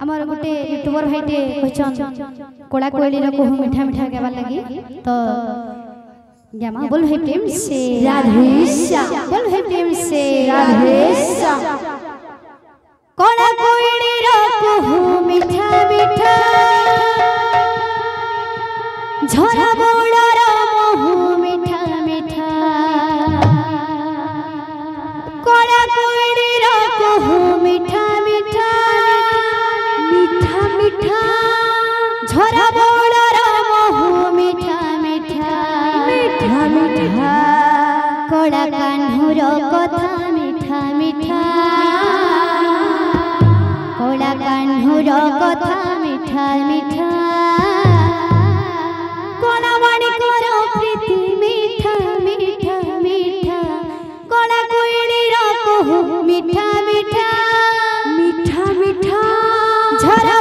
आमर गोटे YouTuber भाईटे कहछन Cola कोयली रो कहू मीठा मीठा गावा लगी तो गामा बोल भाई प्रेम से राधेश्याम बोल भाई प्रेम से राधेश्याम कोला कोयली रो कहू मीठा मीठा झरा बोड़ा रो महू मीठा मीठा कोला कोयली रो कहू मीठा मीठा झरा बोड़ा महू मीठा मीठा मीठा मीठा कोड़ा कान्हूर कथा मीठा मीठा कोड़ा कान्हूर कथा मीठा मीठा कोड़ा माणिकर प्रीति मीठा मीठा मीठा कोड़ा कोयलीर कहू मीठा मीठा मीठा मीठा झरा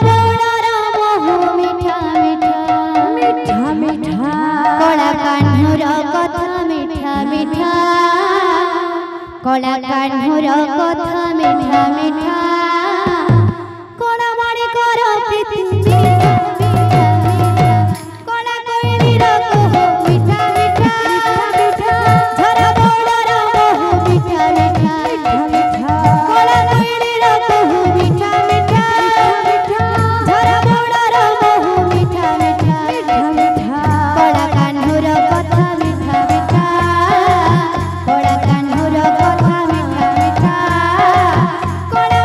कोला कान्हूर कथा मीठा मीठा कोला कान्हूर कथा मीठा मीठा कोला माणिकर प्रीति मीठा कोला कोयलीर कहू मीठा मीठा मीठा झरा बोड़ार महू मीठा मीठा कोला कोयलीर कहू मीठा मीठा झरा बोड़ार महू मीठा मीठा कोला कान्हूर कथा मीठा मीठा कोला कान्हूर कथा मीठा मीठा कोला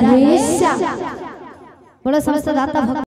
राधे श्याम। बोलो समस्त दाता भक्त